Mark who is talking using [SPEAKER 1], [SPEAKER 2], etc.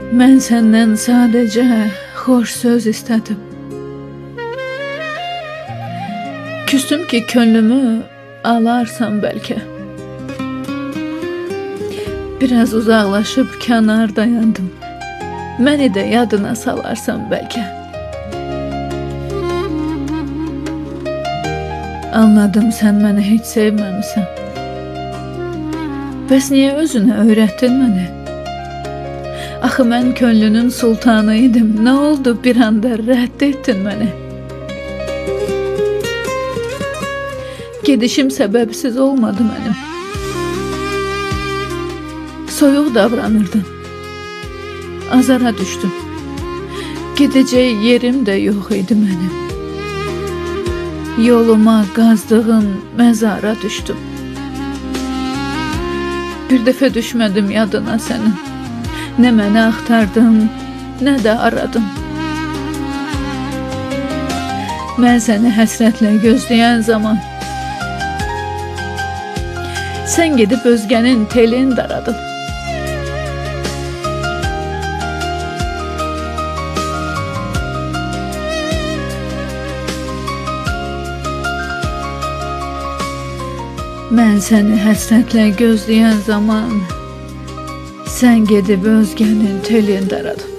[SPEAKER 1] Mən səndən sadəcə xoş söz istədim. Küstüm ki, könlümü alarsan bəlkə. Biraz uzaqlaşıb kənar dayandım. Məni də yadına salarsan bəlkə. Anladım, sən məni heç sevməmisən. Bəs niyə özünə öyrətdin məni? Axı mən könlünün sultanı idim. Nə oldu bir anda rədd etdin məni? Gedişim səbəbsiz olmadı mənim. Soyuq davranırdın. Azara düşdüm. Gedəcək yerim də yox idi mənim. Yoluma qazdığın məzara düşdüm. Bir dəfə düşmədim yadına sənin. Nə məni axtardın, nə də aradım. Mən səni həsrətlə gözləyən zaman sən gedib özgənin telini daradın. Mən səni həsrətlə gözləyən zaman sən gedib özgənin telini daradın.